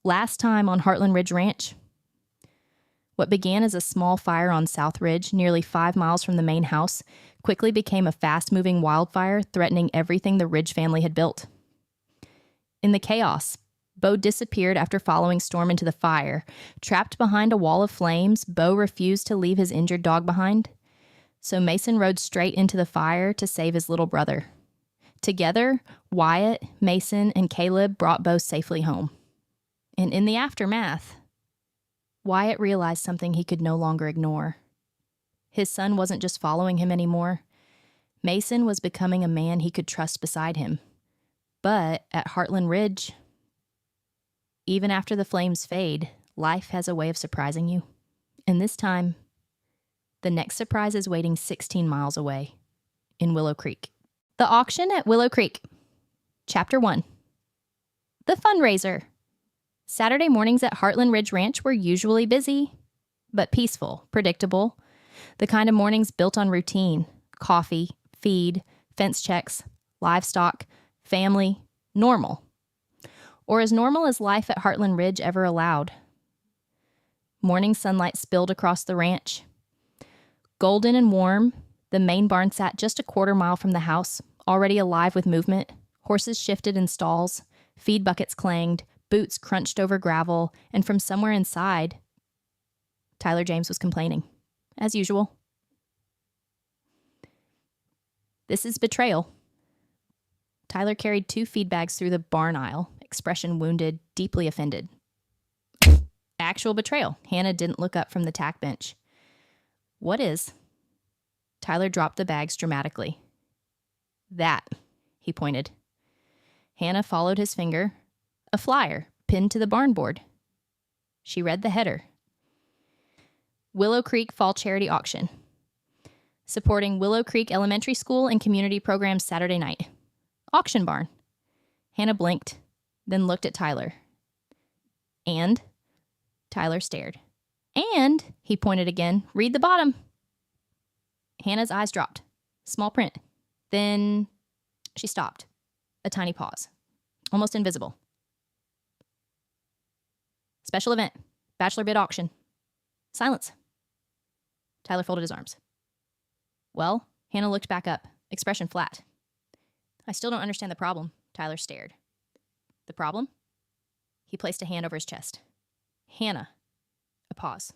Last time on Heartland Ridge Ranch. What began as a small fire on South Ridge, nearly 5 miles from the main house, quickly became a fast-moving wildfire threatening everything the Ridge family had built. In the chaos, Bo disappeared after following Storm into the fire. Trapped behind a wall of flames, Bo refused to leave his injured dog behind. So Mason rode straight into the fire to save his little brother. Together, Wyatt, Mason, and Caleb brought Bo safely home. And in the aftermath, Wyatt realized something he could no longer ignore. His son wasn't just following him anymore. Mason was becoming a man he could trust beside him. But at Heartland Ridge, even after the flames fade, life has a way of surprising you. And this time, the next surprise is waiting 16 miles away, in Willow Creek. The auction at Willow Creek. Chapter 1. The fundraiser. Saturday mornings at Heartland Ridge Ranch were usually busy, but peaceful, predictable. The kind of mornings built on routine: coffee, feed, fence checks, livestock, family, normal. Or as normal as life at Heartland Ridge ever allowed. Morning sunlight spilled across the ranch. Golden and warm, the main barn sat just a quarter mile from the house, already alive with movement. Horses shifted in stalls, feed buckets clanged, boots crunched over gravel, and from somewhere inside, Tyler James was complaining, as usual. This is betrayal. Tyler carried 2 feed bags through the barn aisle, expression wounded, deeply offended. Actual betrayal. Hannah didn't look up from the tack bench. What is? Tyler dropped the bags dramatically. That, he pointed. Hannah followed his finger. A flyer pinned to the barn board. She read the header. Willow Creek Fall Charity Auction. Supporting Willow Creek Elementary School and community programs Saturday night. Auction barn. Hannah blinked, then looked at Tyler. And? Tyler stared. And, he pointed again, read the bottom. Hannah's eyes dropped. Small print. Then she stopped. A tiny pause. Almost invisible. Special event. Bachelor Bid Auction. Silence. Tyler folded his arms. Well, Hannah looked back up, expression flat. I still don't understand the problem. Tyler stared. The problem? He placed a hand over his chest. Hannah. A pause.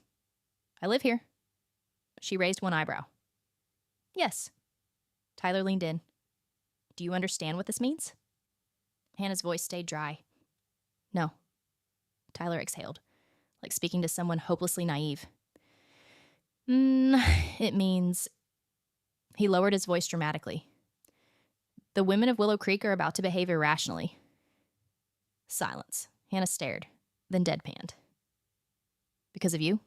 I live here. She raised one eyebrow. Yes. Tyler leaned in. Do you understand what this means? Hannah's voice stayed dry. No. Tyler exhaled, like speaking to someone hopelessly naive. It means... He lowered his voice dramatically. The women of Willow Creek are about to behave irrationally. Silence. Hannah stared, then deadpanned. Because of you?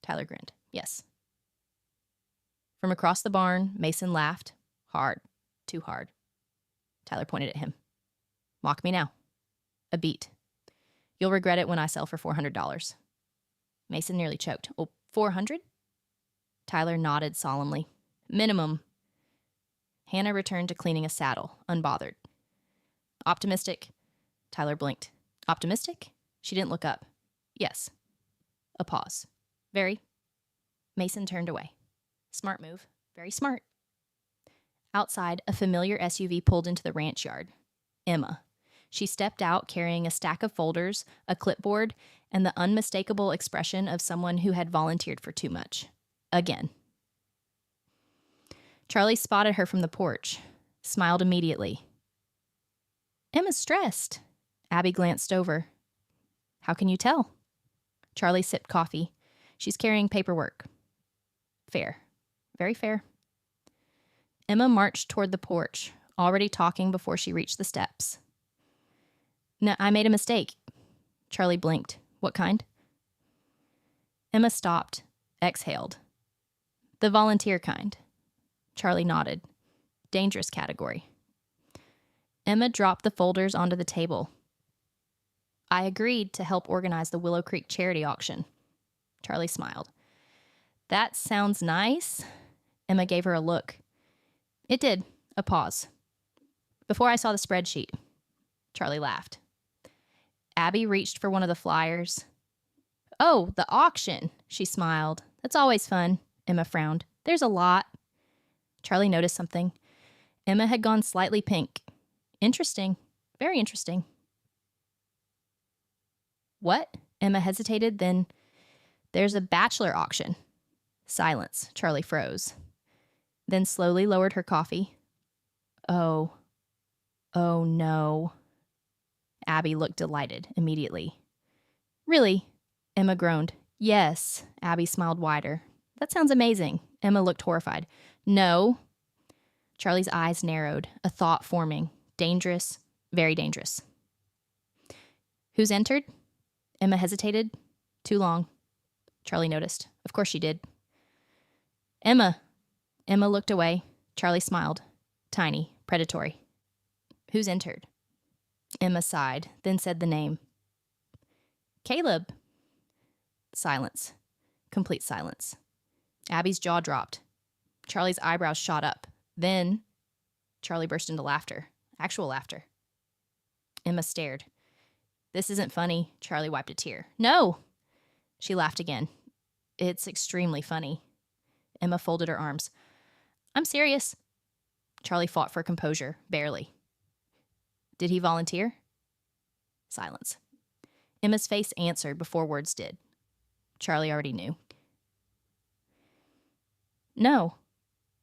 Tyler grinned. Yes. From across the barn, Mason laughed. Hard. Too hard. Tyler pointed at him. Mock me now. A beat. You'll regret it when I sell for $400. Mason nearly choked. Oh, $400? Tyler nodded solemnly. Minimum. Hannah returned to cleaning a saddle, unbothered. Optimistic? Tyler blinked. Optimistic? She didn't look up. Yes. A pause. Very. Mason turned away. Smart move. Very smart. Outside, a familiar SUV pulled into the ranch yard. Emma. She stepped out carrying a stack of folders, a clipboard, and the unmistakable expression of someone who had volunteered for too much. Again. Charlie spotted her from the porch, smiled immediately. Emma's stressed. Abby glanced over. How can you tell? Charlie sipped coffee. She's carrying paperwork. Fair. Very fair. Emma marched toward the porch, already talking before she reached the steps. No, I made a mistake. Charlie blinked. What kind? Emma stopped, exhaled. The volunteer kind. Charlie nodded. Dangerous category. Emma dropped the folders onto the table. I agreed to help organize the Willow Creek charity auction. Charlie smiled. That sounds nice. Emma gave her a look. It did. A pause. Before I saw the spreadsheet. Charlie laughed. Abby reached for one of the flyers. "Oh, the auction," she smiled. "That's always fun." Emma frowned. "There's a lot." Charlie noticed something. Emma had gone slightly pink. Interesting. Very interesting. "What?" Emma hesitated, then, "There's a bachelor auction." Silence. Charlie froze. Then slowly lowered her coffee. Oh no. Abby looked delighted immediately. "Really?" Emma groaned. "Yes." Abby smiled wider. "That sounds amazing." Emma looked horrified. "No." Charlie's eyes narrowed, a thought forming. Dangerous, very dangerous. "Who's entered?" Emma hesitated. Too long. Charlie noticed. Of course she did. "Emma." Emma looked away. Charlie smiled. Tiny, predatory. "Who's entered?" Emma sighed, then said the name. "Caleb." Silence. Complete silence. Abby's jaw dropped. Charlie's eyebrows shot up. Then Charlie burst into laughter. Actual laughter. Emma stared. "This isn't funny." Charlie wiped a tear. "No." She laughed again. "It's extremely funny." Emma folded her arms. "I'm serious." Charlie fought for composure, barely. "Did he volunteer?" Silence. Emma's face answered before words did. Charlie already knew. "No."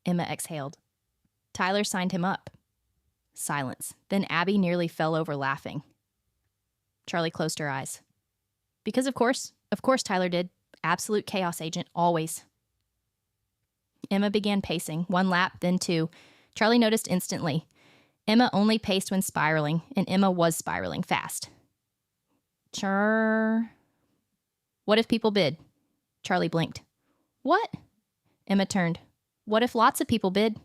Emma exhaled. "Tyler signed him up." Silence. Then Abby nearly fell over laughing. Charlie closed her eyes. "Because of course Tyler did. Absolute chaos agent, always." Emma began pacing, one lap, then two. Charlie noticed instantly. Emma only paced when spiraling, and Emma was spiraling fast. "What if people bid?" Charlie blinked. "What?" Emma turned. "What if lots of people bid?"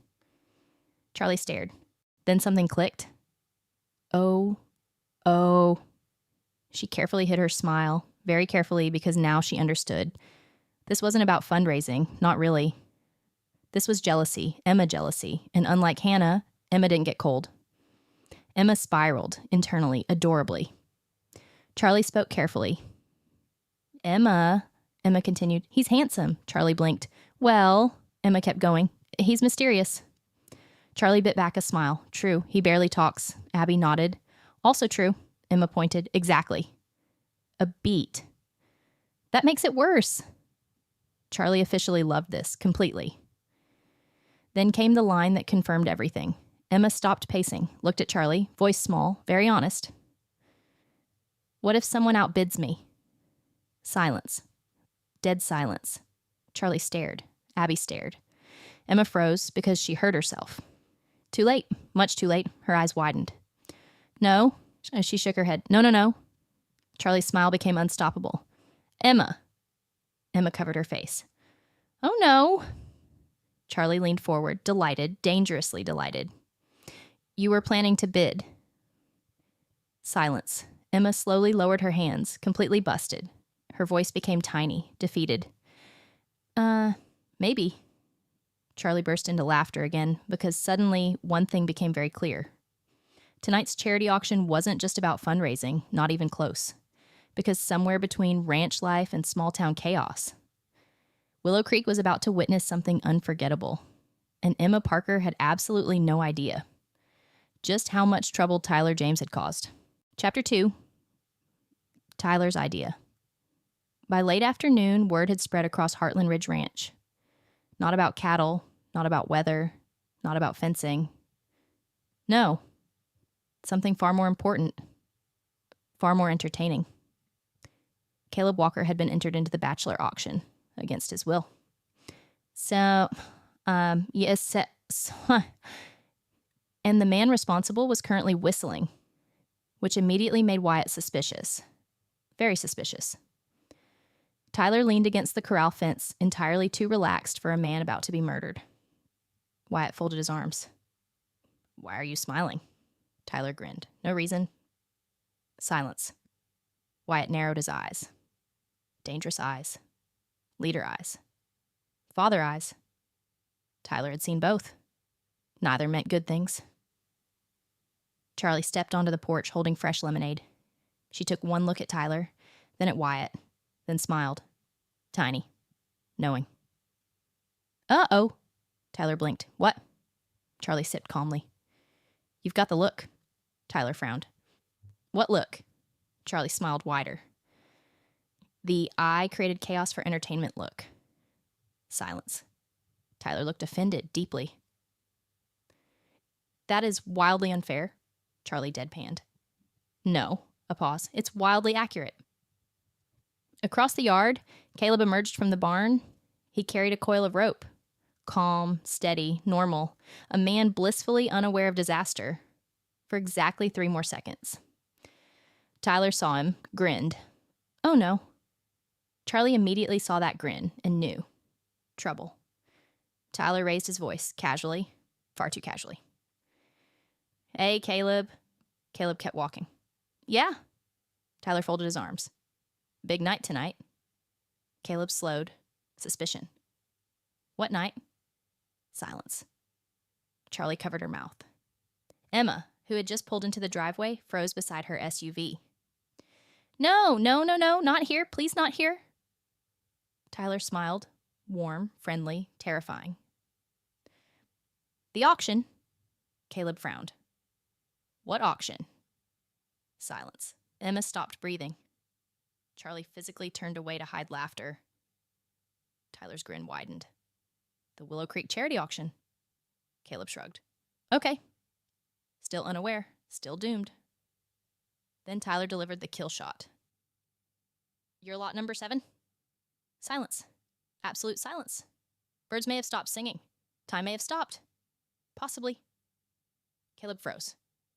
Charlie stared. Then something clicked. Oh. She carefully hid her smile, very carefully, because now she understood. This wasn't about fundraising, not really. This was jealousy, Emma jealousy, and unlike Hannah, Emma didn't get cold. Emma spiraled, internally, adorably. Charlie spoke carefully. Emma continued. "He's handsome." Charlie blinked. "Well," Emma kept going, "he's mysterious." Charlie bit back a smile. "True, he barely talks." Abby nodded. "Also true." Emma pointed. "Exactly." A beat. "That makes it worse." Charlie officially loved this, completely. Then came the line that confirmed everything. Emma stopped pacing, looked at Charlie, voice small, very honest. "What if someone outbids me?" Silence. Dead silence. Charlie stared. Abby stared. Emma froze because she heard herself. Too late. Much too late. Her eyes widened. "No." She shook her head. No. Charlie's smile became unstoppable. "Emma." Emma covered her face. "Oh, no." Charlie leaned forward, delighted, dangerously delighted. "You were planning to bid." Silence. Emma slowly lowered her hands, completely busted. Her voice became tiny, defeated. Maybe." Charlie burst into laughter again, because suddenly one thing became very clear. Tonight's charity auction wasn't just about fundraising, not even close. Because somewhere between ranch life and small-town chaos, Willow Creek was about to witness something unforgettable. And Emma Parker had absolutely no idea just how much trouble Tyler James had caused. Chapter 2. Tyler's idea. By late afternoon, word had spread across Heartland Ridge Ranch. Not about cattle, not about weather, not about fencing. No. Something far more important. Far more entertaining. Caleb Walker had been entered into the Bachelor auction against his will. And the man responsible was currently whistling, which immediately made Wyatt suspicious. Very suspicious. Tyler leaned against the corral fence, entirely too relaxed for a man about to be murdered. Wyatt folded his arms. "Why are you smiling?" Tyler grinned. "No reason." Silence. Wyatt narrowed his eyes. Dangerous eyes. Leader eyes. Father eyes. Tyler had seen both. Neither meant good things. Charlie stepped onto the porch holding fresh lemonade. She took one look at Tyler, then at Wyatt, then smiled. Tiny. Knowing. Uh-oh. Tyler blinked. What? Charlie sipped calmly. You've got the look. Tyler frowned. What look? Charlie smiled wider. The I created chaos for entertainment look. Silence. Tyler looked offended, deeply. That is wildly unfair, Charlie deadpanned. No, a pause. It's wildly accurate. Across the yard, Caleb emerged from the barn. He carried a coil of rope. Calm, steady, normal. A man blissfully unaware of disaster. For exactly 3 more seconds. Tyler saw him, grinned. Oh no. Charlie immediately saw that grin and knew. Trouble. Tyler raised his voice, casually, far too casually. Hey, Caleb. Caleb kept walking. Yeah. Tyler folded his arms. Big night tonight. Caleb slowed. Suspicion. What night? Silence. Charlie covered her mouth. Emma, who had just pulled into the driveway, froze beside her SUV. No, not here. Please not here. Tyler smiled, warm, friendly, terrifying. The auction. Caleb frowned. What auction? Silence. Emma stopped breathing. Charlie physically turned away to hide laughter. Tyler's grin widened. The Willow Creek charity auction. Caleb shrugged. Okay. Still unaware, still doomed. Then Tyler delivered the kill shot. Your lot number 7? Silence. Absolute silence. Birds may have stopped singing. Time may have stopped. Possibly. Caleb froze.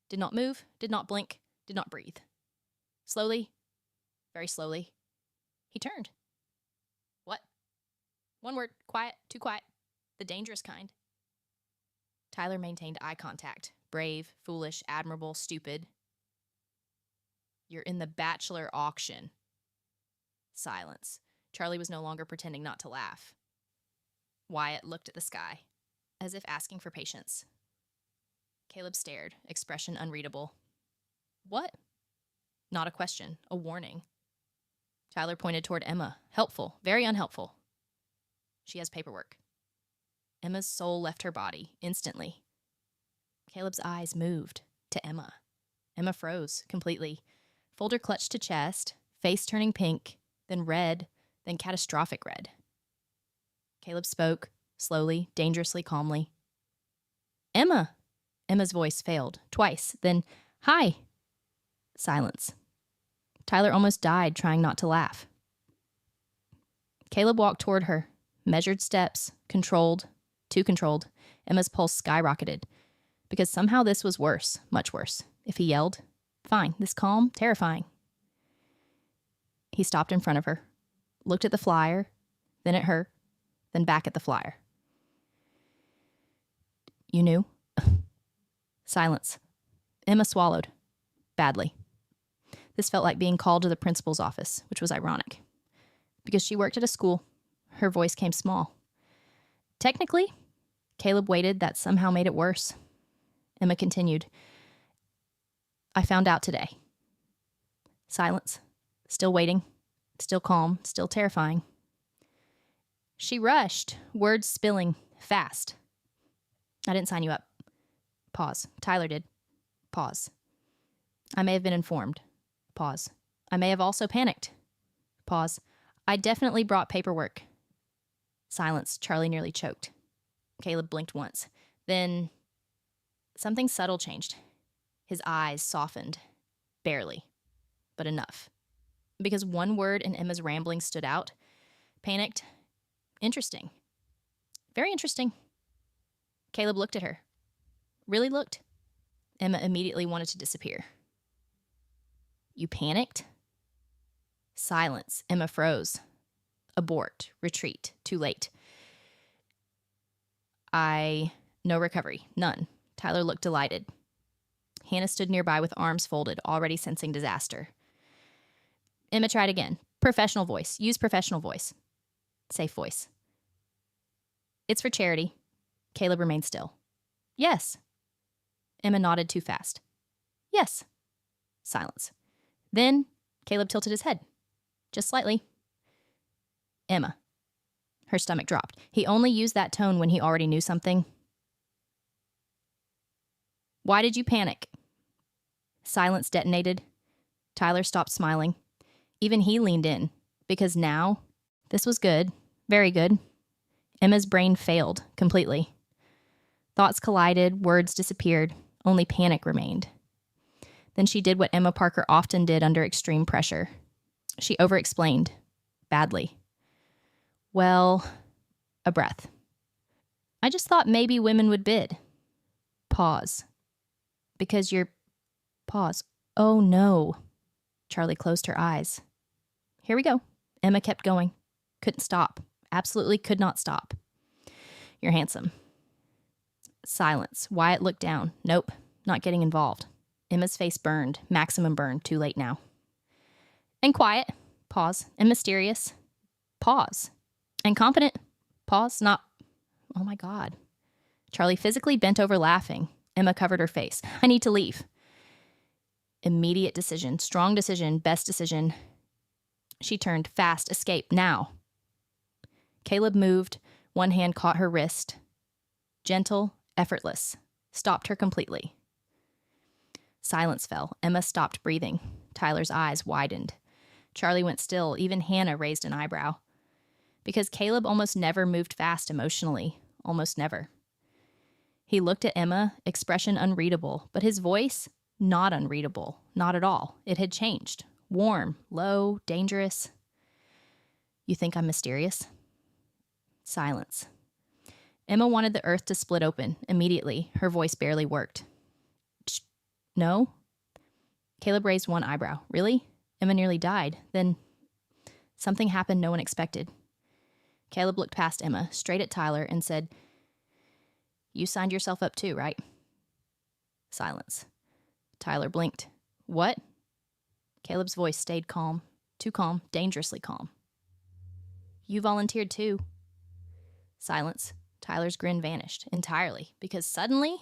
Did not move, did not blink, did not breathe. Slowly, very slowly, he turned. What? One word. Quiet. Too quiet. The dangerous kind. Tyler maintained eye contact. Brave, foolish, admirable, stupid. You're in the Bachelor auction. Silence. Charlie was no longer pretending not to laugh. Wyatt looked at the sky, as if asking for patience. Caleb stared, expression unreadable. What? Not a question, a warning. Tyler pointed toward Emma. Helpful, very unhelpful. She has paperwork. Emma's soul left her body, instantly. Caleb's eyes moved to Emma. Emma froze, completely. Folder clutched to chest, face turning pink, then red, then catastrophic red. Caleb spoke, slowly, dangerously, calmly. Emma! Emma's voice failed, twice, then, hi! Silence. Tyler almost died trying not to laugh. Caleb walked toward her, measured steps, controlled, too controlled. Emma's pulse skyrocketed, because somehow this was worse, much worse. If he yelled, fine, this calm, terrifying. He stopped in front of her, looked at the flyer, then at her, then back at the flyer. You knew? Silence. Emma swallowed. Badly. This felt like being called to the principal's office, which was ironic. Because she worked at a school, her voice came small. Technically, Caleb waited, that somehow made it worse. Emma continued. I found out today. Silence. Still waiting. Still calm. Still terrifying. She rushed, words spilling, fast. I didn't sign you up. Pause. Tyler did. Pause. I may have been informed. Pause. I may have also panicked. Pause. I definitely brought paperwork. Silence. Charlie nearly choked. Caleb blinked once. Then something subtle changed. His eyes softened. Barely. But enough. Because one word in Emma's rambling stood out. Panicked. Interesting. Very interesting. Caleb looked at her. Really looked. Emma immediately wanted to disappear. You panicked? Silence. Emma froze. Abort. Retreat. Too late. No recovery. None. Tyler looked delighted. Hannah stood nearby with arms folded, already sensing disaster. Emma tried again. Professional voice. Use professional voice. Safe voice. It's for charity. Caleb remained still. Yes. Emma nodded too fast. Yes. Silence. Then Caleb tilted his head, just slightly. Emma. Her stomach dropped. He only used that tone when he already knew something. Why did you panic? Silence detonated. Tyler stopped smiling. Even he leaned in, because now, this was good, very good. Emma's brain failed completely. Thoughts collided, words disappeared, only panic remained. Then she did what Emma Parker often did under extreme pressure. She over-explained, badly. Well, a breath. I just thought maybe women would bid. Pause. Because you're... Pause. Oh no. Charlie closed her eyes. Here we go. Emma kept going. Couldn't stop. Absolutely could not stop. You're handsome. Silence. Wyatt looked down. Nope, not getting involved. Emma's face burned. Maximum burn. Too late now. And quiet. Pause. And mysterious. Pause. And confident. Pause. Not... Oh my God. Charlie physically bent over laughing. Emma covered her face. I need to leave. Immediate decision. Strong decision. Best decision. She turned. Fast. Escape. Now. Caleb moved. One hand caught her wrist. Gentle. Effortless. Stopped her completely. Silence fell. Emma stopped breathing. Tyler's eyes widened. Charlie went still. Even Hannah raised an eyebrow. Because Caleb almost never moved fast emotionally. Almost never. He looked at Emma, expression unreadable, but his voice, not unreadable. Not at all. It had changed. Warm, low, dangerous. You think I'm mysterious? Silence. Emma wanted the earth to split open immediately. Her voice barely worked. No? Caleb raised one eyebrow. Really? Emma nearly died. Then something happened no one expected. Caleb looked past Emma, straight at Tyler, and said, You signed yourself up too, right? Silence. Tyler blinked. What? Caleb's voice stayed calm. Too calm, dangerously calm. You volunteered too. Silence. Tyler's grin vanished entirely, because suddenly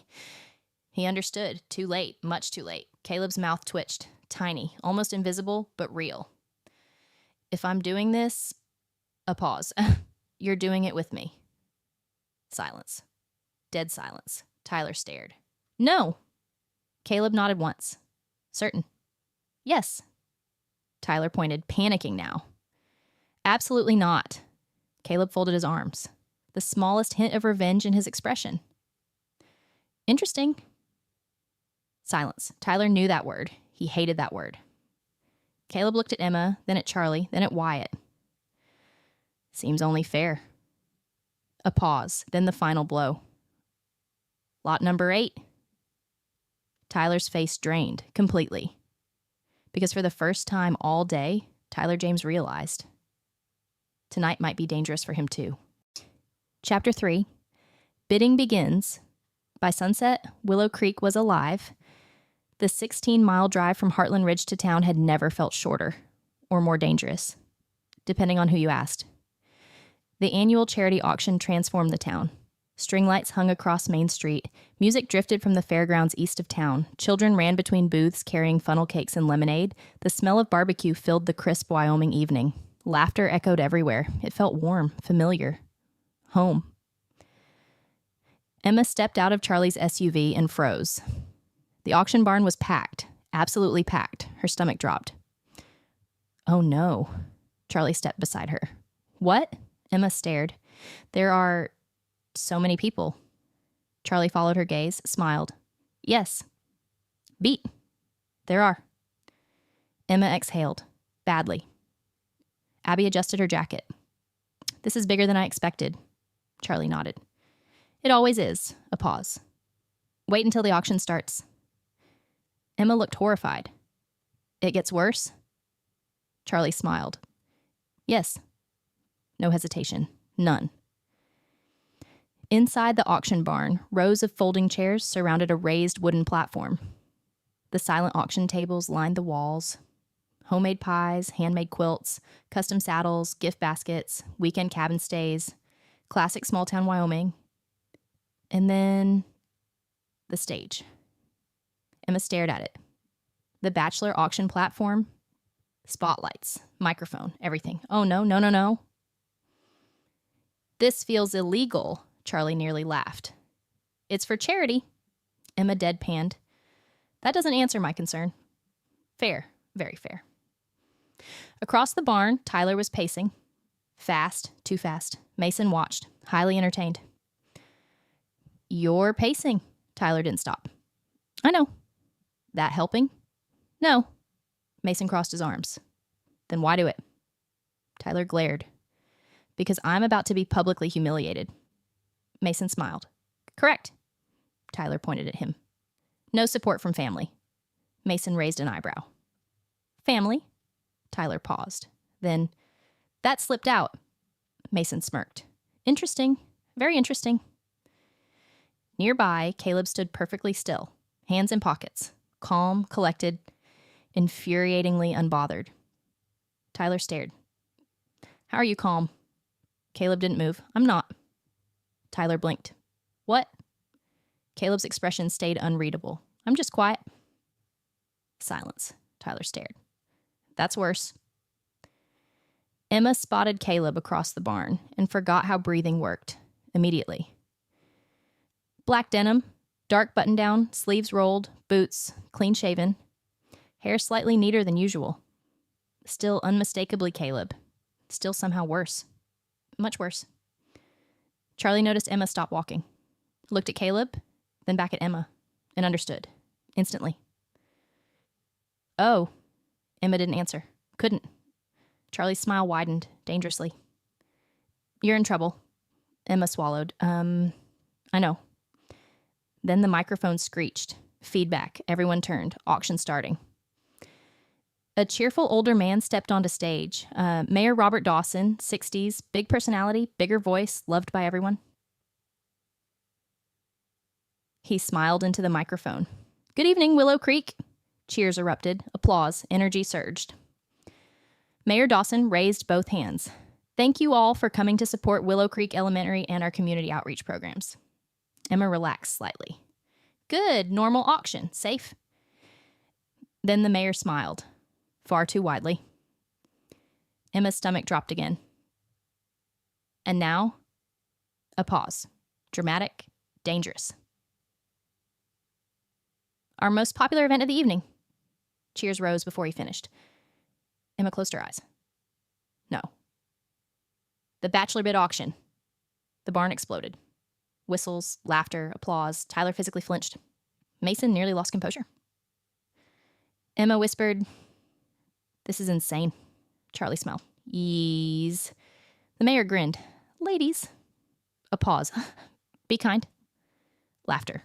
he understood. Too late, much too late. Caleb's mouth twitched, tiny, almost invisible, but real. If I'm doing this, a pause. You're doing it with me. Silence. Dead silence. Tyler stared. No. Caleb nodded once. Certain. Yes. Tyler pointed, panicking now. Absolutely not. Caleb folded his arms. The smallest hint of revenge in his expression. Interesting. Silence. Tyler knew that word. He hated that word. Caleb looked at Emma, then at Charlie, then at Wyatt. Seems only fair. A pause, then the final blow. Lot number 8. Tyler's face drained completely. Because for the first time all day, Tyler James realized tonight might be dangerous for him too. Chapter 3. Bidding begins. By sunset, Willow Creek was alive. The 16-mile drive from Heartland Ridge to town had never felt shorter or more dangerous, depending on who you asked. The annual charity auction transformed the town. String lights hung across Main Street. Music drifted from the fairgrounds east of town. Children ran between booths carrying funnel cakes and lemonade. The smell of barbecue filled the crisp Wyoming evening. Laughter echoed everywhere. It felt warm, familiar. Home. Emma stepped out of Charlie's SUV and froze. The auction barn was packed, absolutely packed. Her stomach dropped. Oh no. Charlie stepped beside her. What? Emma stared. There are so many people. Charlie followed her gaze, smiled. Yes. Beat. There are. Emma exhaled. Badly. Abby adjusted her jacket. This is bigger than I expected. Charlie nodded. It always is. A pause. Wait until the auction starts. Emma looked horrified. It gets worse? Charlie smiled. Yes. No hesitation. None. Inside the auction barn, rows of folding chairs surrounded a raised wooden platform. The silent auction tables lined the walls. Homemade pies, handmade quilts, custom saddles, gift baskets, weekend cabin stays, classic small-town Wyoming. And then the stage. Emma stared at it. The Bachelor auction platform, Spotlights, microphone, everything. Oh, no, no, no, no. This feels illegal, Charlie nearly laughed. It's for charity, Emma deadpanned. That doesn't answer my concern. Fair, very fair. Across the barn, Tyler was pacing. Fast, too fast. Mason watched, highly entertained. You're pacing. Tyler didn't stop. I know. That helping? No. Mason crossed his arms. Then why do it? Tyler glared. Because I'm about to be publicly humiliated. Mason smiled. Correct. Tyler pointed at him. No support from family. Mason raised an eyebrow. Family? Tyler paused. Then, that slipped out. Mason smirked. Interesting. Very interesting. Nearby, Caleb stood perfectly still, hands in pockets, calm, collected, infuriatingly unbothered. Tyler stared. How are you calm? Caleb didn't move. I'm not. Tyler blinked. What? Caleb's expression stayed unreadable. I'm just quiet. Silence. Tyler stared. That's worse. Emma spotted Caleb across the barn and forgot how breathing worked immediately. Black denim, dark button-down, sleeves rolled, boots, clean-shaven, hair slightly neater than usual. Still unmistakably Caleb. Still somehow worse. Much worse. Charlie noticed Emma stop walking, looked at Caleb, then back at Emma, and understood. Instantly. Oh. Emma didn't answer. Couldn't. Charlie's smile widened, dangerously. You're in trouble. Emma swallowed. I know. Then the microphone screeched. Feedback. Everyone turned. Auction starting. A cheerful older man stepped onto stage. Mayor Robert Dawson, 60s, big personality, bigger voice, loved by everyone. He smiled into the microphone. Good evening, Willow Creek. Cheers erupted. Applause. Energy surged. Mayor Dawson raised both hands. Thank you all for coming to support Willow Creek Elementary and our community outreach programs. Emma relaxed slightly. Good, normal auction. Safe. Then the mayor smiled. Far too widely. Emma's stomach dropped again. And now, a pause. Dramatic, dangerous. Our most popular event of the evening. Cheers rose before he finished. Emma closed her eyes. No. The Bachelor Bid Auction. The barn exploded. Whistles, laughter, applause. Tyler physically flinched. Mason nearly lost composure. Emma whispered, This is insane. Charlie smiled. Yeez. The mayor grinned. Ladies. A pause. Be kind. Laughter.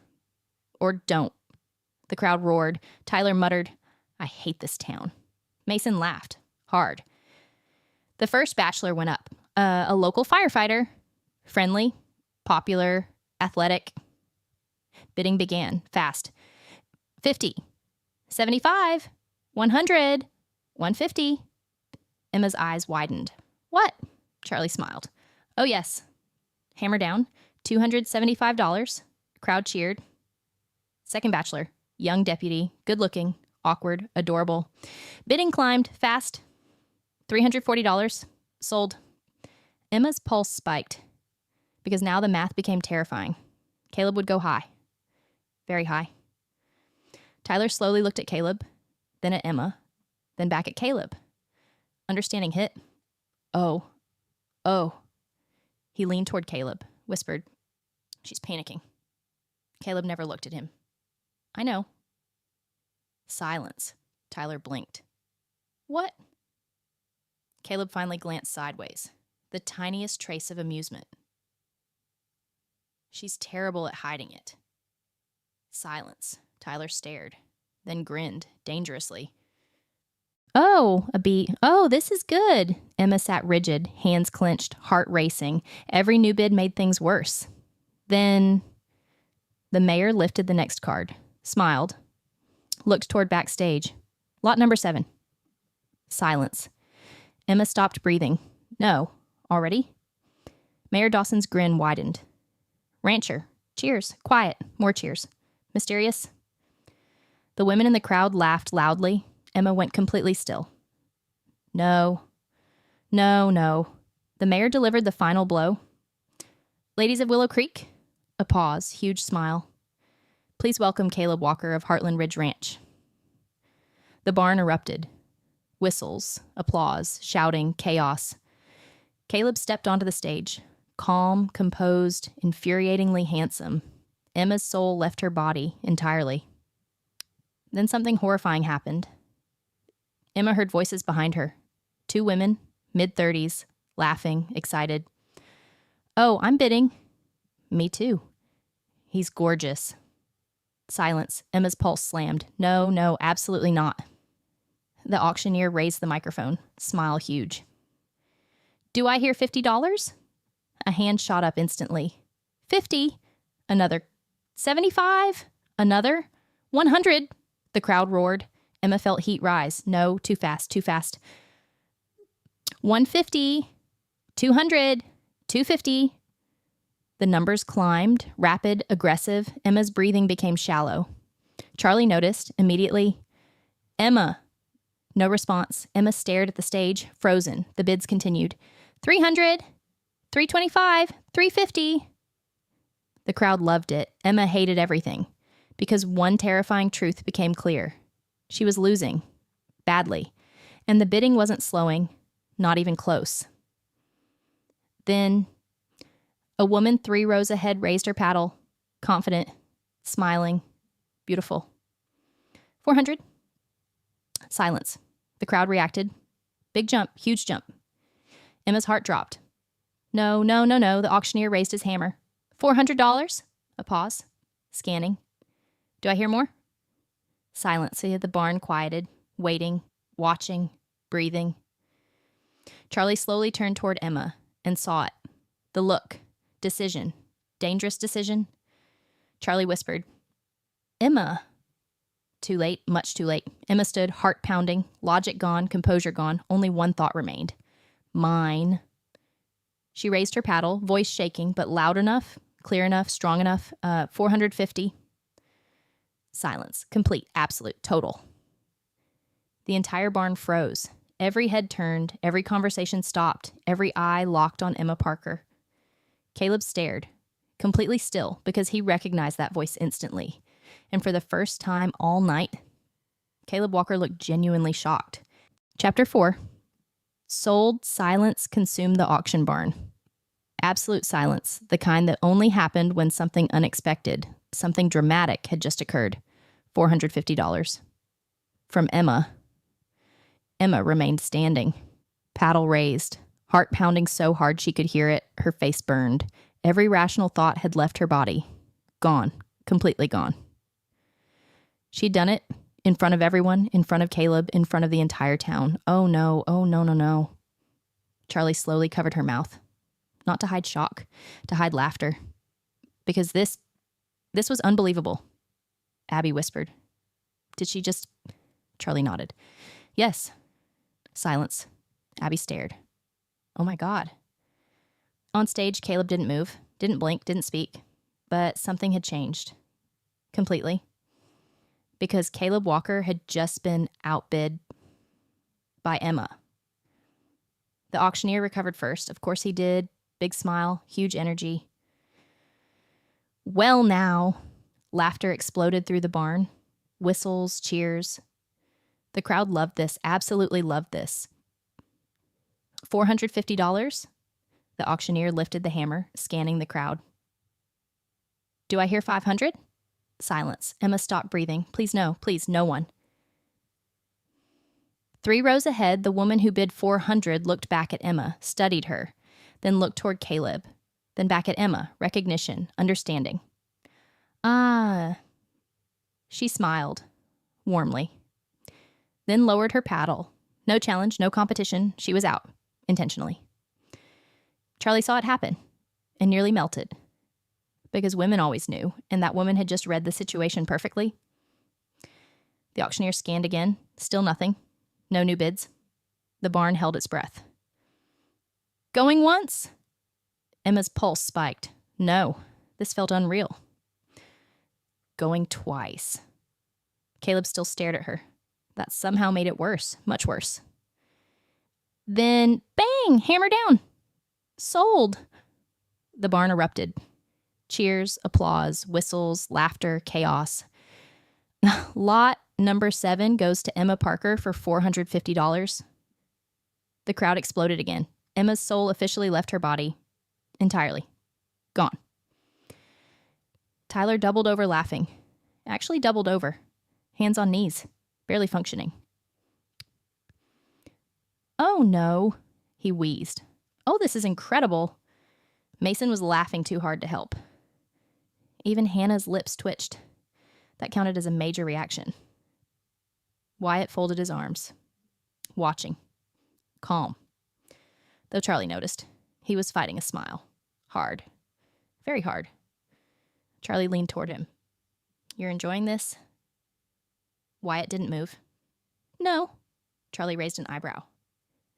Or don't. The crowd roared. Tyler muttered, I hate this town. Mason laughed. Hard. The first bachelor went up. A local firefighter. Friendly. Popular. Athletic. Bidding began. Fast. 50. 75. 100. 150. Emma's eyes widened. What? Charlie smiled. Oh, yes. Hammer down. $275. Crowd cheered. Second bachelor. Young deputy. Good looking. Awkward. Adorable. Bidding climbed. Fast. $340. Sold. Emma's pulse spiked. Because now the math became terrifying. Caleb would go high. Very high. Tyler slowly looked at Caleb, then at Emma, then back at Caleb. Understanding hit. Oh. Oh. He leaned toward Caleb, whispered, She's panicking. Caleb never looked at him. I know. Silence. Tyler blinked. What? Caleb finally glanced sideways, the tiniest trace of amusement. She's terrible at hiding it. Silence. Tyler stared, then grinned, dangerously. Oh, a beat. Oh, this is good. Emma sat rigid, hands clenched, heart racing. Every new bid made things worse. Then the mayor lifted the next card, smiled, looked toward backstage. Lot number 7. Silence. Emma stopped breathing. No. Already? Mayor Dawson's grin widened. Rancher. Cheers. Quiet. More cheers. Mysterious. The women in the crowd laughed loudly. Emma went completely still. No. No, no. The mayor delivered the final blow. Ladies of Willow Creek? A pause, huge smile. Please welcome Caleb Walker of Heartland Ridge Ranch. The barn erupted. Whistles, applause, shouting, chaos. Caleb stepped onto the stage. Calm, composed, infuriatingly handsome. Emma's soul left her body entirely. Then something horrifying happened. Emma heard voices behind her. 2 women, mid-30s, laughing, excited. Oh, I'm bidding. Me too. He's gorgeous. Silence. Emma's pulse slammed. No, no, absolutely not. The auctioneer raised the microphone, smile huge. Do I hear $50? A hand shot up instantly. 50. Another. 75. Another. 100. The crowd roared. Emma felt heat rise. No, too fast, too fast. 150. 200. 250. The numbers climbed, rapid, aggressive. Emma's breathing became shallow. Charlie noticed immediately. Emma. No response. Emma stared at the stage, frozen. The bids continued. 300. 325. 350. The crowd loved it. Emma hated everything. Because one terrifying truth became clear. She was losing. Badly. And the bidding wasn't slowing. Not even close. Then a woman 3 rows ahead raised her paddle, confident, smiling, beautiful. 400. Silence. The crowd reacted. Big jump, huge jump. Emma's heart dropped. No, no, no, no. The auctioneer raised his hammer. $400. A pause. Scanning. Do I hear more? Silence. The barn quieted, waiting, watching, breathing. Charlie slowly turned toward Emma and saw it. The look. Decision. Dangerous decision. Charlie whispered, Emma. Too late, much too late. Emma stood, heart pounding, logic gone, composure gone. Only one thought remained. Mine. She raised her paddle, voice shaking, but loud enough, clear enough, strong enough. 450. Silence. Complete, absolute, total. The entire barn froze. Every head turned, every conversation stopped, every eye locked on Emma Parker. Caleb stared, completely still, because he recognized that voice instantly. And for the first time all night, Caleb Walker looked genuinely shocked. Chapter 4. Sold silence consumed the auction barn. Absolute silence, the kind that only happened when something unexpected, something dramatic had just occurred. $450. From Emma. Emma remained standing, paddle raised, heart pounding so hard she could hear it, her face burned. Every rational thought had left her body. Gone. Completely gone. She'd done it in front of everyone, in front of Caleb, in front of the entire town. Oh no, oh no, no, no. Charlie slowly covered her mouth. Not to hide shock, to hide laughter. Because this was unbelievable. Abby whispered. Did she just... Charlie nodded. Yes. Silence. Abby stared. Oh my God. On stage, Caleb didn't move, didn't blink, didn't speak. But something had changed. Completely. Because Caleb Walker had just been outbid by Emma. The auctioneer recovered first. Of course he did. Big smile, huge energy. Well now. Laughter exploded through the barn. Whistles, cheers. The crowd loved this, absolutely loved this. $450? The auctioneer lifted the hammer, scanning the crowd. Do I hear 500? Silence. Emma stopped breathing. Please no, one. 3 rows ahead, the woman who bid 400 looked back at Emma, studied her, then looked toward Caleb, then back at Emma, recognition, understanding. Ah. She smiled, warmly, then lowered her paddle. No challenge, no competition. She was out, intentionally. Charlie saw it happen and nearly melted. Because women always knew, and that woman had just read the situation perfectly. The auctioneer scanned again. Still nothing. No new bids. The barn held its breath. Going once? Emma's pulse spiked. No, this felt unreal. Going twice. Caleb still stared at her. That somehow made it worse, much worse. Then, bang, hammer down. Sold. The barn erupted. Cheers, applause, whistles, laughter, chaos. Lot number 7 goes to Emma Parker for $450. The crowd exploded again. Emma's soul officially left her body. Entirely. Gone. Tyler doubled over laughing. Actually doubled over. Hands on knees. Barely functioning. Oh no, he wheezed. Oh, this is incredible. Mason was laughing too hard to help. Even Hannah's lips twitched. That counted as a major reaction. Wyatt folded his arms. Watching. Calm. Though Charlie noticed. He was fighting a smile. Hard. Very hard. Charlie leaned toward him. You're enjoying this? Wyatt didn't move. No. Charlie raised an eyebrow.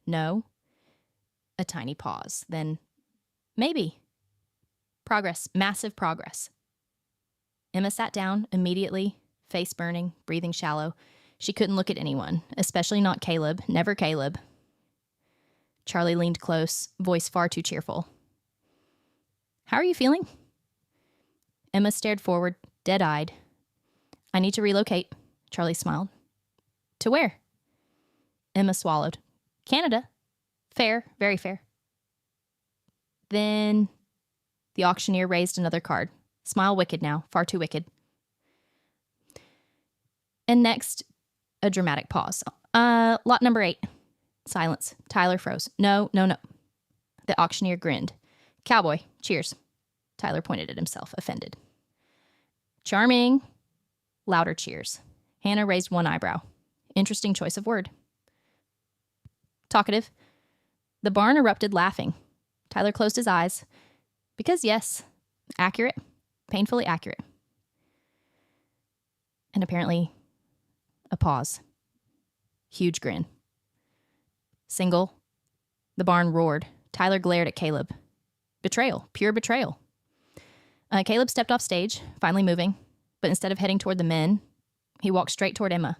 No. A tiny pause. Then, maybe. Progress. Massive progress. Emma sat down immediately, face burning, breathing shallow. She couldn't look at anyone, especially not Caleb. Never Caleb. Charlie leaned close, voice far too cheerful. How are you feeling? Emma stared forward, dead-eyed. I need to relocate, Charlie smiled. To where? Emma swallowed. Canada. Fair, very fair. Then the auctioneer raised another card. Smile wicked now, far too wicked. And next, a dramatic pause. Lot number 8. Silence. Tyler froze. No. The auctioneer grinned. Cowboy, cheers. Tyler pointed at himself, offended. Charming. Louder cheers. Hannah raised one eyebrow. Interesting choice of word. Talkative. The barn erupted laughing. Tyler closed his eyes. Because yes, accurate. Painfully accurate. And apparently, a pause. Huge grin. Single. The barn roared. Tyler glared at Caleb. Betrayal. Pure betrayal. Caleb stepped off stage, finally moving, but instead of heading toward the men, he walked straight toward Emma.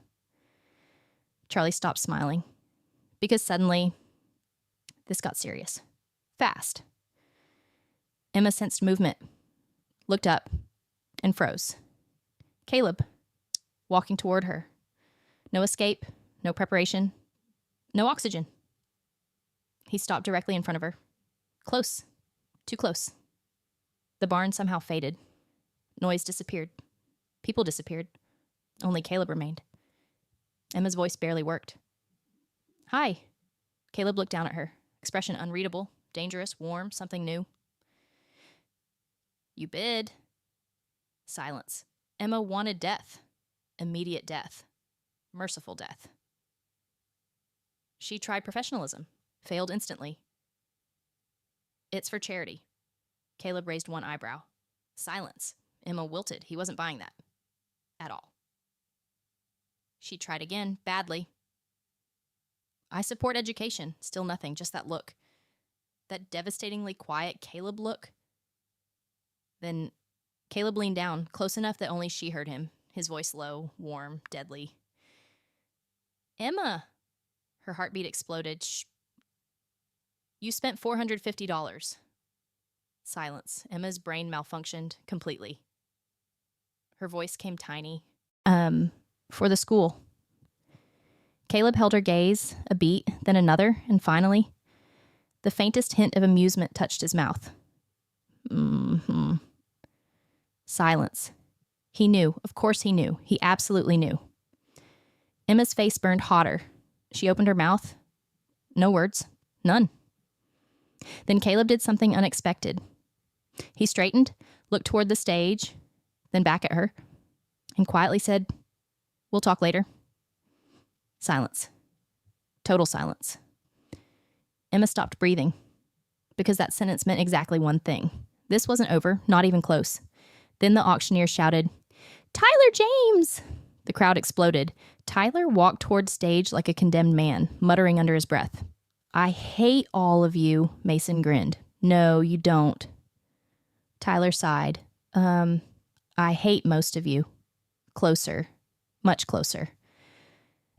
Charlie stopped smiling, because suddenly, this got serious. Fast. Emma sensed movement, looked up, and froze. Caleb, walking toward her. No escape, no preparation, no oxygen. He stopped directly in front of her. Close. Too close. The barn somehow faded. Noise disappeared. People disappeared. Only Caleb remained. Emma's voice barely worked. Hi. Caleb looked down at her. Expression unreadable, dangerous, warm, something new. You bid. Silence. Emma wanted death. Immediate death. Merciful death. She tried professionalism. Failed instantly. It's for charity. Caleb raised one eyebrow. Silence. Emma wilted. He wasn't buying that. At all. She tried again, badly. I support education. Still nothing, just that look. That devastatingly quiet Caleb look. Then Caleb leaned down, close enough that only she heard him, his voice low, warm, deadly. Emma! Her heartbeat exploded. Shh. You spent $450. Silence. Emma's brain malfunctioned completely. Her voice came tiny. For the school. Caleb held her gaze, a beat, then another, and finally, the faintest hint of amusement touched his mouth. Mm-hmm. Silence. He knew. Of course he knew. He absolutely knew. Emma's face burned hotter. She opened her mouth. No words. None. Then Caleb did something unexpected. He straightened, looked toward the stage, then back at her, and quietly said, "We'll talk later." Silence. Total silence. Emma stopped breathing, because that sentence meant exactly one thing. This wasn't over, not even close. Then the auctioneer shouted, "Tyler James!" The crowd exploded. Tyler walked toward stage like a condemned man, muttering under his breath. "I hate all of you," Mason grinned. "No, you don't." Tyler sighed. I hate most of you. Closer. Much closer.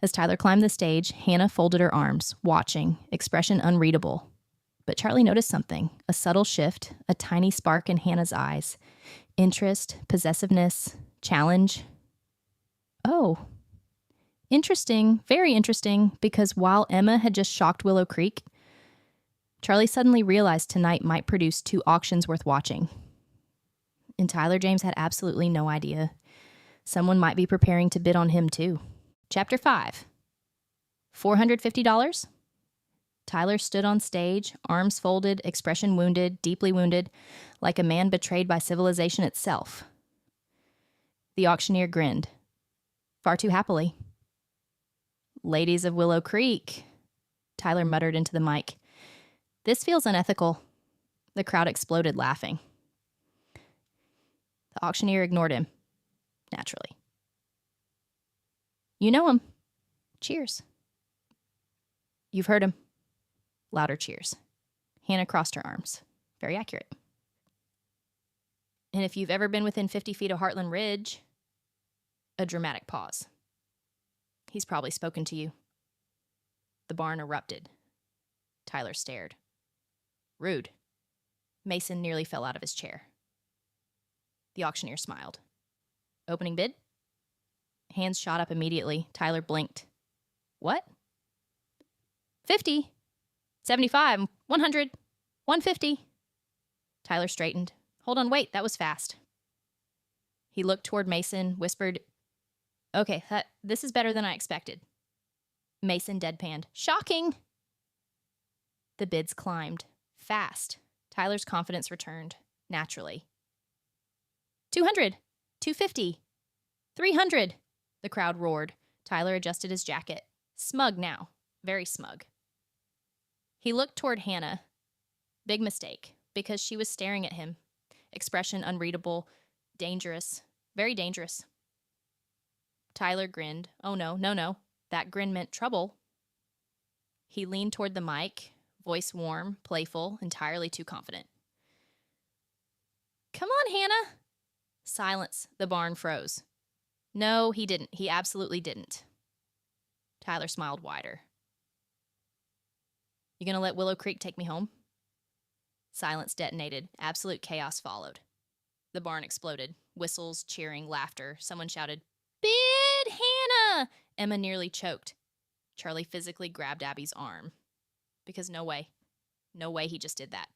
As Tyler climbed the stage, Hannah folded her arms, watching, expression unreadable. But Charlie noticed something, a subtle shift, a tiny spark in Hannah's eyes. Interest, possessiveness, challenge. Oh, interesting, very interesting, because while Emma had just shocked Willow Creek, Charlie suddenly realized tonight might produce 2 auctions worth watching. And Tyler James had absolutely no idea. Someone might be preparing to bid on him too. Chapter 5. $450? Tyler stood on stage, arms folded, expression wounded, deeply wounded, like a man betrayed by civilization itself. The auctioneer grinned, far too happily. "Ladies of Willow Creek," Tyler muttered into the mic. "This feels unethical." The crowd exploded laughing. The auctioneer ignored him, naturally. "You know him. Cheers." "You've heard him." Louder cheers. Hannah crossed her arms. Very accurate. "And if you've ever been within 50 feet of Heartland Ridge," a dramatic pause. "He's probably spoken to you." The barn erupted. Tyler stared. Rude. Mason nearly fell out of his chair. The auctioneer smiled. "Opening bid?" Hands shot up immediately. Tyler blinked. "What?" "50. 75. 100. 150. Tyler straightened. "Hold on, wait, that was fast." He looked toward Mason, whispered, "Okay, this is better than I expected." Mason deadpanned. "Shocking!" The bids climbed. Fast. Tyler's confidence returned. Naturally. 200. 250. 300. The crowd roared. Tyler adjusted his jacket. Smug now. Very smug. He looked toward Hannah. Big mistake, because she was staring at him. Expression unreadable. Dangerous. Very dangerous. Tyler grinned. Oh, no. That grin meant trouble. He leaned toward the mic, voice warm, playful, entirely too confident. "Come on, Hannah." Silence. The barn froze. No, he didn't. He absolutely didn't. Tyler smiled wider. "You gonna let Willow Creek take me home?" Silence detonated. Absolute chaos followed. The barn exploded. Whistles, cheering, laughter. Someone shouted, "Bid, Hannah!" Emma nearly choked. Charlie physically grabbed Abby's arm. Because no way he just did that.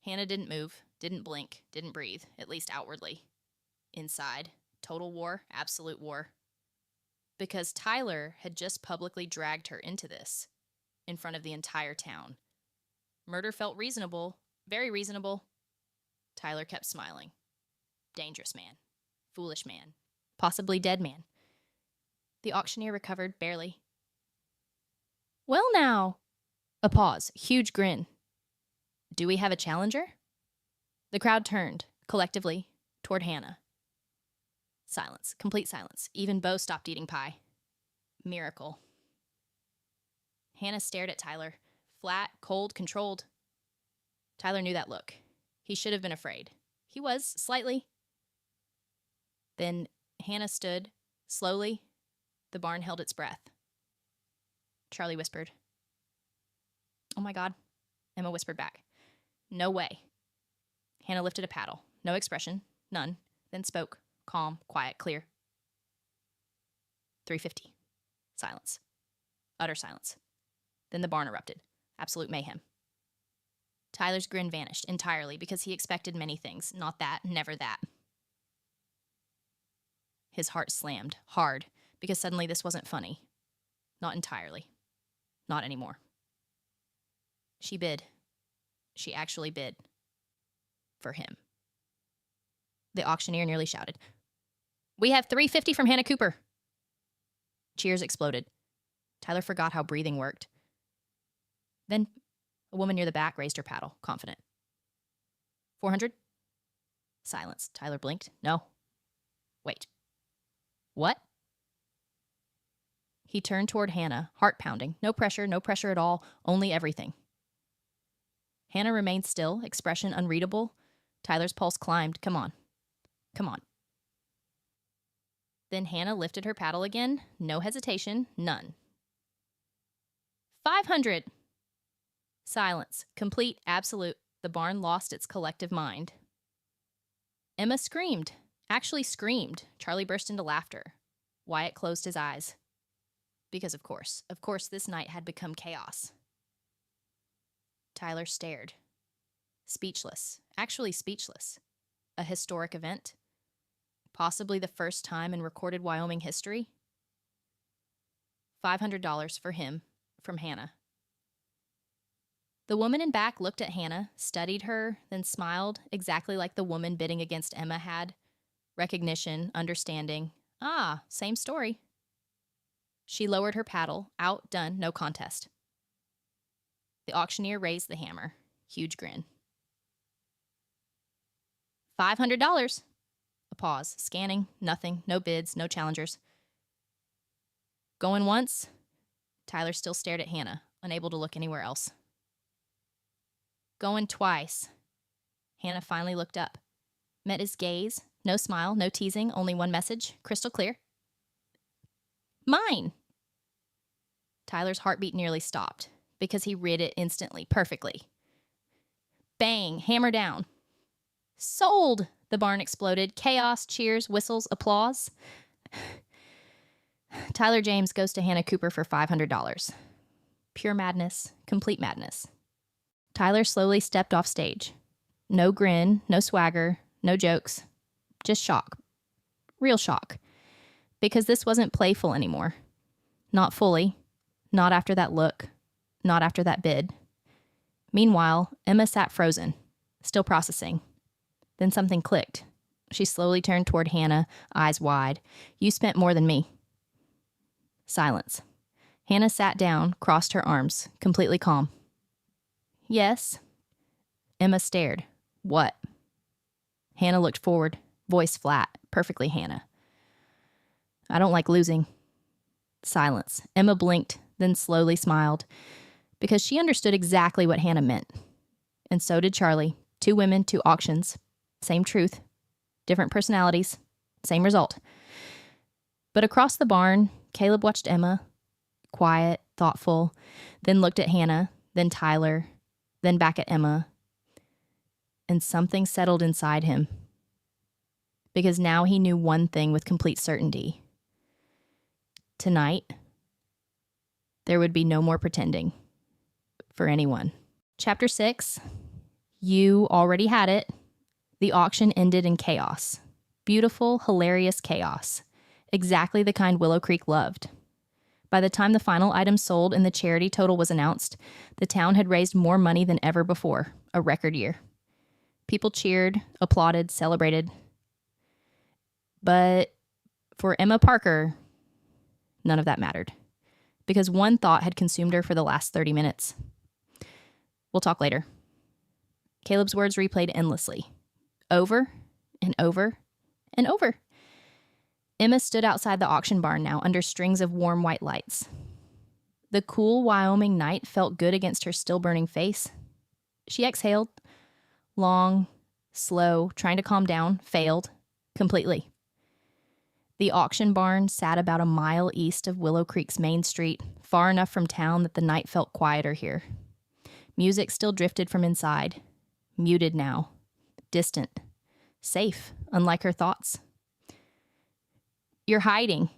Hannah didn't move, didn't blink, didn't breathe, at least outwardly. Inside, total war, absolute war. Because Tyler had just publicly dragged her into this, in front of the entire town. Murder felt reasonable, very reasonable. Tyler kept smiling. Dangerous man, foolish man, possibly dead man. The auctioneer recovered barely. "Well now." A pause, huge grin. "Do we have a challenger?" The crowd turned, collectively, toward Hannah. Silence, complete silence. Even Bo stopped eating pie. Miracle. Hannah stared at Tyler, flat, cold, controlled. Tyler knew that look. He should have been afraid. He was, slightly. Then Hannah stood, slowly. The barn held its breath. Charlie whispered. "Oh my God." Emma whispered back. "No way." Hannah lifted a paddle. No expression. None. Then spoke. Calm, quiet, clear. 350. Silence. Utter silence. Then the barn erupted. Absolute mayhem. Tyler's grin vanished entirely because he expected many things. Not that, never that. His heart slammed, hard, because suddenly this wasn't funny. Not entirely. Not anymore. She bid. She actually bid. For him. The auctioneer nearly shouted, "We have $350 from Hannah Cooper." Cheers exploded. Tyler forgot how breathing worked. Then a woman near the back raised her paddle, confident. 400? Silence. Tyler blinked. No. Wait. What? He turned toward Hannah, heart pounding. No pressure at all, only everything. Hannah remained still, expression unreadable. Tyler's pulse climbed. Come on. Then Hannah lifted her paddle again. No hesitation, none. 500. Silence. Complete, absolute. The barn lost its collective mind. Emma screamed. Actually screamed. Charlie burst into laughter. Wyatt closed his eyes. Because of course, this night had become chaos. Tyler stared. Speechless. Actually speechless. A historic event. Possibly the first time in recorded Wyoming history. $500 for him, from Hannah. The woman in back looked at Hannah, studied her, then smiled, exactly like the woman bidding against Emma had. Recognition, understanding. Ah, same story. She lowered her paddle. Out, done, no contest. The auctioneer raised the hammer. Huge grin. $500. A pause. Scanning. Nothing. No bids. No challengers. Going once? Tyler still stared at Hannah, unable to look anywhere else. Going twice. Hannah finally looked up. Met his gaze. No smile, no teasing, only one message. Crystal clear. Mine! Tyler's heartbeat nearly stopped, because he read it instantly, perfectly. Bang! Hammer down. Sold! The barn exploded. Chaos, cheers, whistles, applause. Tyler James goes to Hannah Cooper for $500. Pure madness, complete madness. Tyler slowly stepped off stage. No grin, no swagger, no jokes. Just shock. Real shock. Because this wasn't playful anymore. Not fully. Not after that look. Not after that bid. Meanwhile, Emma sat frozen, still processing. Then something clicked. She slowly turned toward Hannah, eyes wide. You spent more than me. Silence. Hannah sat down, crossed her arms, completely calm. Yes. Emma stared. What? Hannah looked forward, voice flat, perfectly Hannah. I don't like losing. Silence. Emma blinked, then slowly smiled, because she understood exactly what Hannah meant. And so did Charlie. 2 women, 2 auctions. Same truth. Different personalities. Same result. But across the barn, Caleb watched Emma, quiet, thoughtful, then looked at Hannah, then Tyler, then back at Emma. And something settled inside him. Because now he knew one thing with complete certainty. Tonight, there would be no more pretending. For anyone. Chapter 6. You already had it. The auction ended in chaos. Beautiful, hilarious chaos. Exactly the kind Willow Creek loved. By the time the final item sold and the charity total was announced, the town had raised more money than ever before. A record year. People cheered, applauded, celebrated. But for Emma Parker, none of that mattered. Because one thought had consumed her for the last 30 minutes. We'll talk later. Caleb's words replayed endlessly. Over and over and over. Emma stood outside the auction barn now under strings of warm white lights. The cool Wyoming night felt good against her still burning face. She exhaled. Long, slow, trying to calm down, failed. Completely. The auction barn sat about a mile east of Willow Creek's main street, far enough from town that the night felt quieter here. Music still drifted from inside. Muted now. Distant. Safe, unlike her thoughts. You're hiding.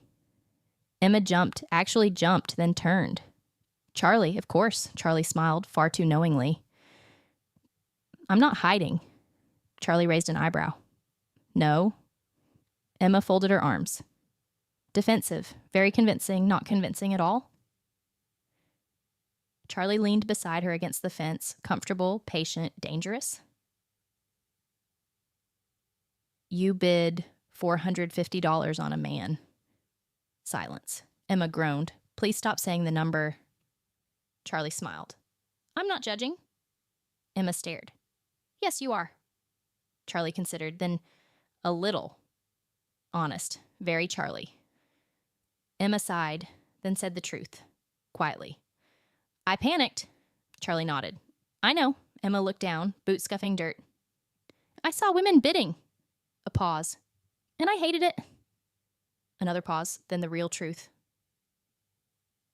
Emma jumped, actually jumped, then turned. Charlie, of course, Charlie smiled, far too knowingly. I'm not hiding. Charlie raised an eyebrow. No. Emma folded her arms. Defensive, very convincing, not convincing at all. Charlie leaned beside her against the fence, comfortable, patient, dangerous. You bid $450 on a man. Silence. Emma groaned. Please stop saying the number. Charlie smiled. I'm not judging. Emma stared. Yes, you are. Charlie considered, then a little. Honest. Very Charlie. Emma sighed, then said the truth. Quietly. I panicked. Charlie nodded. I know. Emma looked down, boot scuffing dirt. I saw women bidding. A pause. And I hated it. Another pause, then the real truth.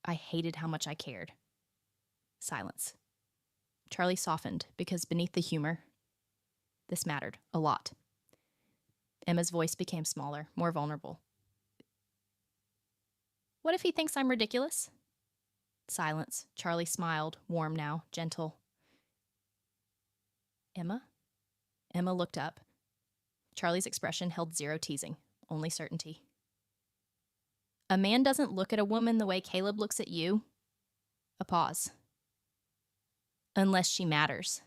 I hated how much I cared. Silence. Charlie softened because beneath the humor, this mattered a lot. Emma's voice became smaller, more vulnerable. What if he thinks I'm ridiculous? Silence. Charlie smiled, warm now, gentle. Emma? Emma looked up. Charlie's expression held zero teasing, only certainty. A man doesn't look at a woman the way Caleb looks at you. A pause. Unless she matters.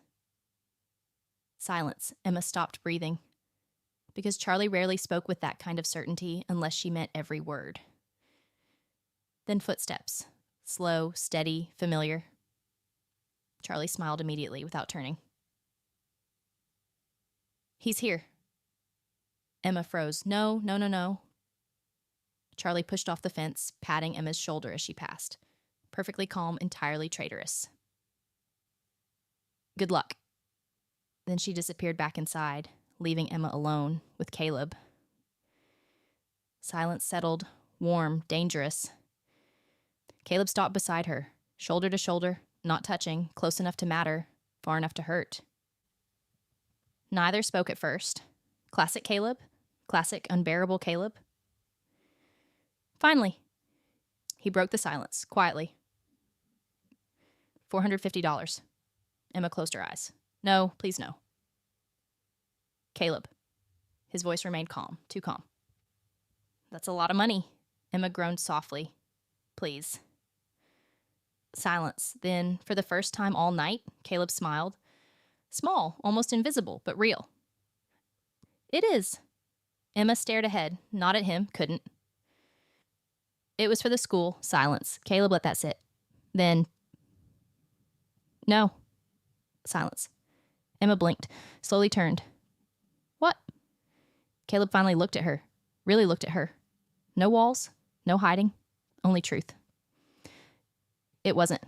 Silence. Emma stopped breathing. Because Charlie rarely spoke with that kind of certainty unless she meant every word. Then footsteps. Slow, steady, familiar. Charlie smiled immediately without turning. He's here. Emma froze. No. Charlie pushed off the fence, patting Emma's shoulder as she passed. Perfectly calm, entirely traitorous. Good luck. Then she disappeared back inside, leaving Emma alone with Caleb. Silence settled, warm, dangerous. Caleb stopped beside her, shoulder to shoulder, not touching, close enough to matter, far enough to hurt. Neither spoke at first. Classic Caleb? Classic, unbearable Caleb? Finally, he broke the silence, quietly. $450. Emma closed her eyes. No, please no. Caleb. His voice remained calm, too calm. That's a lot of money. Emma groaned softly. Please. Silence. Then, for the first time all night, Caleb smiled. Small, almost invisible, but real. It is. Emma stared ahead, not at him, couldn't. It was for the school. Silence. Caleb let that sit. Then, no. Silence. Emma blinked, slowly turned. What? Caleb finally looked at her, really looked at her. No walls, no hiding, only truth. It wasn't.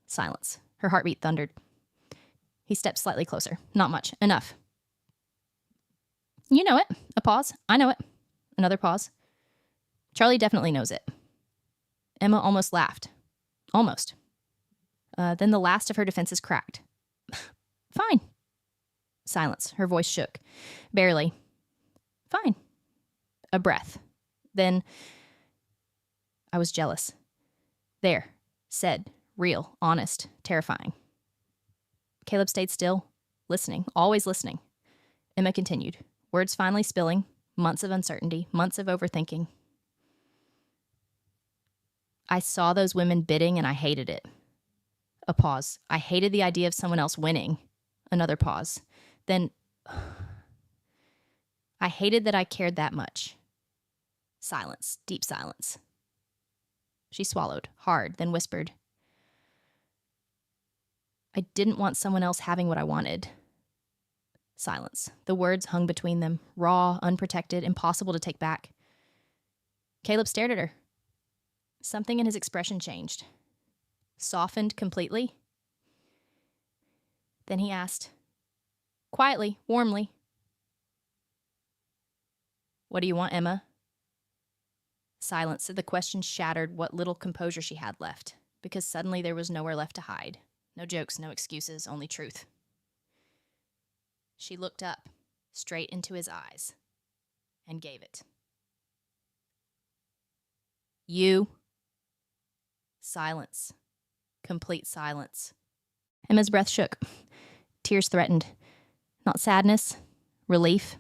Silence. Her heartbeat thundered. He stepped slightly closer. Not much. Enough. You know it. A pause. I know it. Another pause. Charlie definitely knows it. Emma almost laughed. Almost. Then the last of her defenses cracked. Fine. Silence. Her voice shook. Barely. Fine. A breath. Then, I was jealous. There. Said. Real. Honest. Terrifying. Caleb stayed still. Listening. Always listening. Emma continued. Words finally spilling. Months of uncertainty. Months of overthinking. I saw those women bidding and I hated it. A pause. I hated the idea of someone else winning. Another pause. Then, I hated that I cared that much. Silence. Deep silence. She swallowed, hard, then whispered. I didn't want someone else having what I wanted. Silence. The words hung between them, raw, unprotected, impossible to take back. Caleb stared at her. Something in his expression changed. Softened completely. Then he asked, quietly, warmly, What do you want, Emma? Silence. The question shattered what little composure she had left, because suddenly there was nowhere left to hide. No jokes, no excuses, only truth. She looked up, straight into his eyes, and gave it. You. Silence. Complete silence. Emma's breath shook. Tears threatened. Not sadness, relief,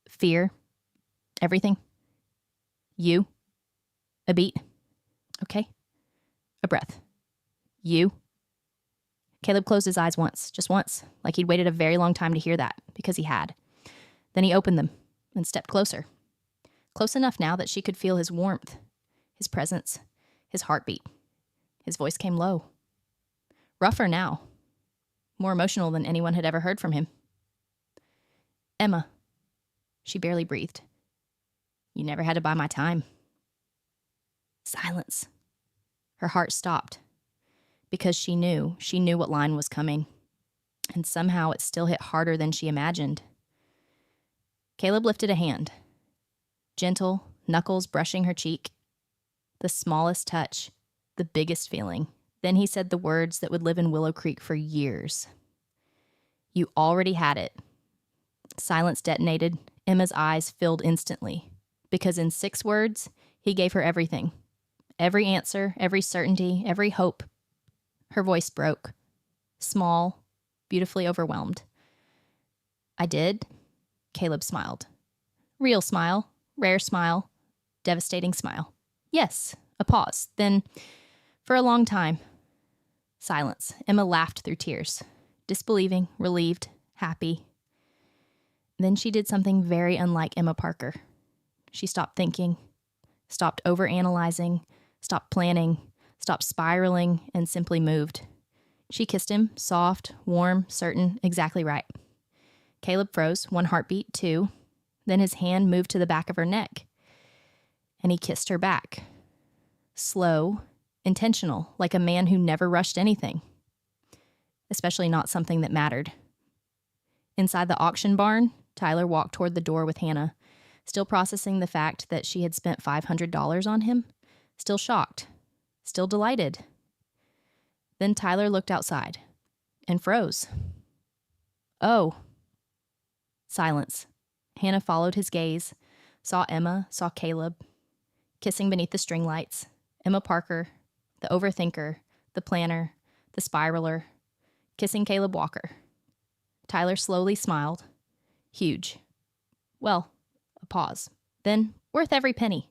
fear, everything. You. A beat. Okay. A breath. You. Caleb closed his eyes once, just once, like he'd waited a very long time to hear that, because he had. Then he opened them and stepped closer. Close enough now that she could feel his warmth, his presence, his heartbeat. His voice came low. Rougher now. More emotional than anyone had ever heard from him. Emma. She barely breathed. You never had to buy my time. Silence. Her heart stopped. Because she knew what line was coming. And somehow it still hit harder than she imagined. Caleb lifted a hand. Gentle, knuckles brushing her cheek. The smallest touch, the biggest feeling. Then he said the words that would live in Willow Creek for years. You already had it. Silence detonated. Emma's eyes filled instantly. Because in 6 words, he gave her everything. Every answer, every certainty, every hope. Her voice broke. Small, beautifully overwhelmed. I did? Caleb smiled. Real smile, rare smile, devastating smile. Yes, a pause. Then, for a long time, silence. Emma laughed through tears. Disbelieving, relieved, happy. Then she did something very unlike Emma Parker. She stopped thinking, stopped overanalyzing, stopped planning, stopped spiraling, and simply moved. She kissed him, soft, warm, certain, exactly right. Caleb froze, 1 heartbeat, 2. Then his hand moved to the back of her neck. And he kissed her back. Slow, intentional, like a man who never rushed anything. Especially not something that mattered. Inside the auction barn, Tyler walked toward the door with Hannah, still processing the fact that she had spent $500 on him, still shocked, still delighted. Then Tyler looked outside and froze. Oh. Silence. Hannah followed his gaze, saw Emma, saw Caleb, kissing beneath the string lights, Emma Parker, the overthinker, the planner, the spiraler, kissing Caleb Walker. Tyler slowly smiled. Huge. Well, a pause. Then, worth every penny.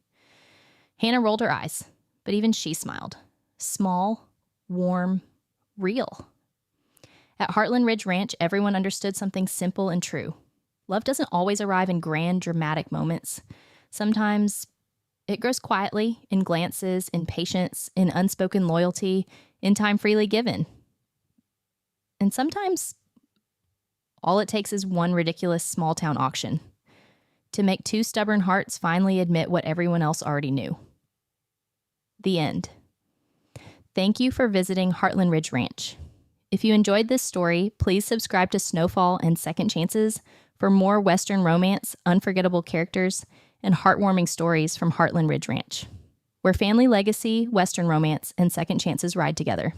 Hannah rolled her eyes, but even she smiled. Small, warm, real. At Heartland Ridge Ranch, everyone understood something simple and true. Love doesn't always arrive in grand, dramatic moments. Sometimes it grows quietly, in glances, in patience, in unspoken loyalty, in time freely given. And sometimes all it takes is one ridiculous small-town auction to make 2 stubborn hearts finally admit what everyone else already knew. The end. Thank you for visiting Heartland Ridge Ranch. If you enjoyed this story, please subscribe to Snowfall and Second Chances for more Western romance, unforgettable characters, and heartwarming stories from Heartland Ridge Ranch, where family legacy, Western romance, and second chances ride together.